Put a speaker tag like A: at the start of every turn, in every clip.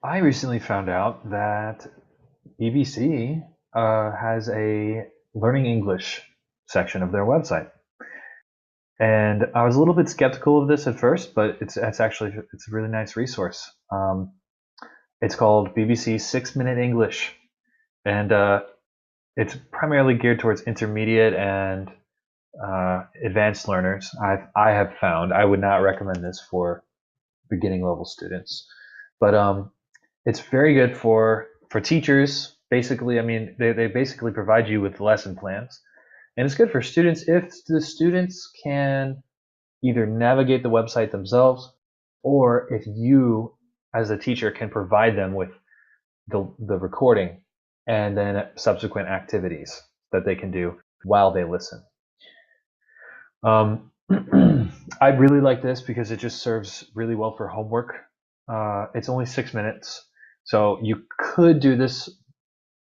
A: I recently found out that BBC has a Learning English section of their website, and I was a little bit skeptical of this at first, but it's a really nice resource. It's called BBC 6 Minute English, and it's primarily geared towards intermediate and advanced learners. I have found I would not recommend this for beginning level students, but it's very good for teachers. Basically, I mean, they basically provide you with lesson plans, and it's good for students if the students can either navigate the website themselves, or if you, as a teacher, can provide them with the recording and then subsequent activities that they can do while they listen. Um, I really like this because it just serves really well for homework. It's only 6 minutes, so you could do this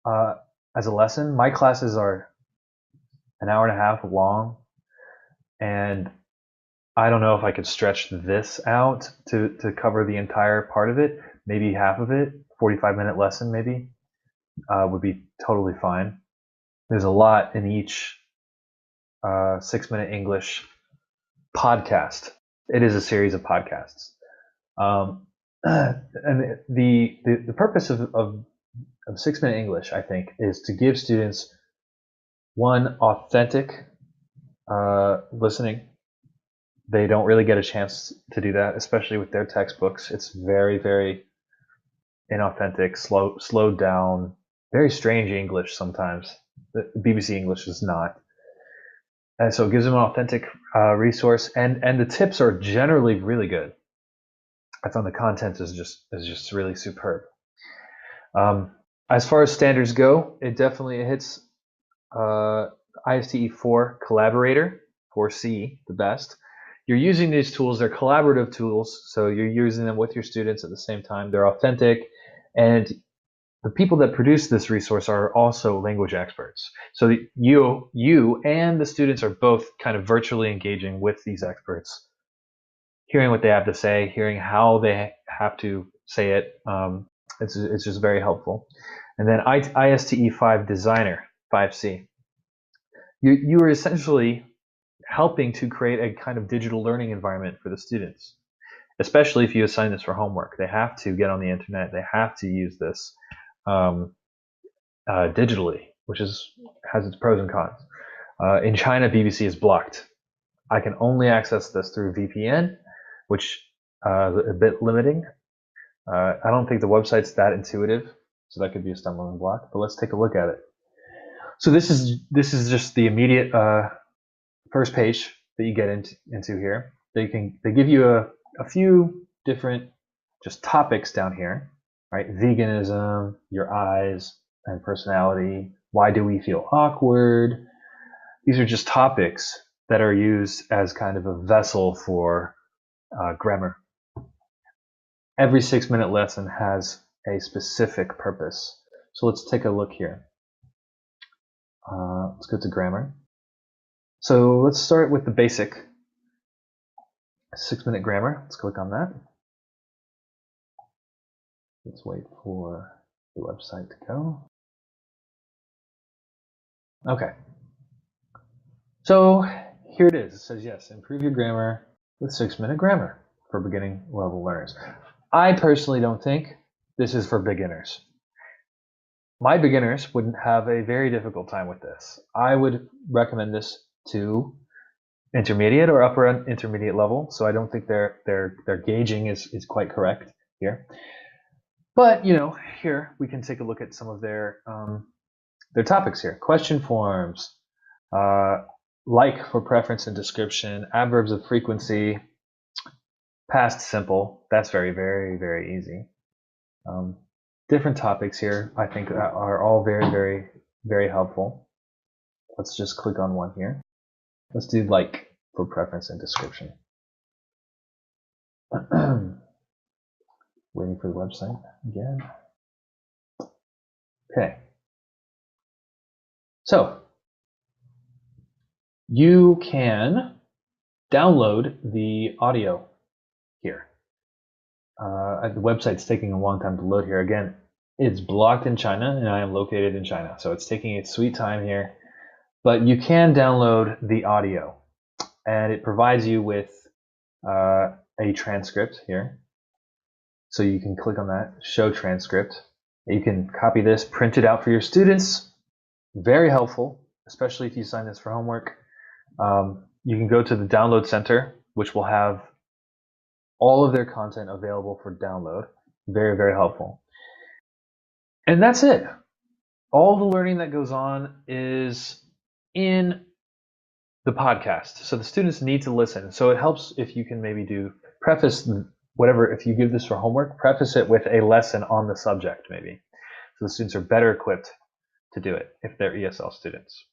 A: uh, as a lesson. My classes are an hour and a half long, and I don't know if I could stretch this out to cover the entire part of it. Maybe half of it, 45-minute lesson, maybe would be totally fine. There's a lot in each 6 minute English podcast. It is a series of podcasts. And the purpose of 6 minute English, I think, is to give students one authentic listening. They don't really get a chance to do that, especially with their textbooks. It's very, very inauthentic, slowed down, very strange English sometimes. The BBC English is not. And so it gives them an authentic resource, and the tips are generally really good. I found the content is just really superb. Um, as far as standards go, it definitely hits ISTE 4 Collaborator, 4C, the best. You're using these tools, they're collaborative tools, so you're using them with your students at the same time. They're authentic, and the people that produce this resource are also language experts. So you and the students are both kind of virtually engaging with these experts, hearing what they have to say, hearing how they have to say it. It's just very helpful. And then ISTE 5 Designer, 5C. You are essentially helping to create a kind of digital learning environment for the students, especially if you assign this for homework. They have to get on the internet. They have to use this um, digitally, which has its pros and cons. In China, BBC is blocked. I can only access this through VPN, which is a bit limiting. I don't think the website's that intuitive, so that could be a stumbling block. But let's take a look at it. So this is just the immediate first page that you get into here. They give you a few different just topics down here, right? Veganism, your eyes and personality. Why do we feel awkward? These are just topics that are used as kind of a vessel for grammar. Every 6 minute lesson has a specific purpose. So let's take a look here. Let's go to grammar. So let's start with the basic 6 minute grammar. Let's click on that. Let's wait for the website to go. Okay. So here it is. It says, yes, improve your grammar with 6 minute grammar for beginning level learners. I personally don't think this is for beginners. My beginners would have a very difficult time with this. I would recommend this to intermediate or upper intermediate level. So I don't think their gauging is quite correct here. But here we can take a look at some of their topics here. Question forms, like for preference and description, adverbs of frequency, past simple. That's very, very, very easy. Different topics here, I think, are all very, very, very helpful. Let's just click on one here. Let's do like for preference and description. Waiting for the website again. Okay. So you can download the audio here. The website's taking a long time to load here. Again, it's blocked in China, and I am located in China, so it's taking its sweet time here. But you can download the audio, and it provides you with a transcript here. So you can click on that, show transcript. You can copy this, print it out for your students. Very helpful, especially if you sign this for homework. You can go to the download center, which will have all of their content available for download. Very, very helpful. And that's it. All the learning that goes on is in the podcast. So the students need to listen. So it helps if you can maybe preface whatever, if you give this for homework, preface it with a lesson on the subject maybe. So the students are better equipped to do it if they're ESL students.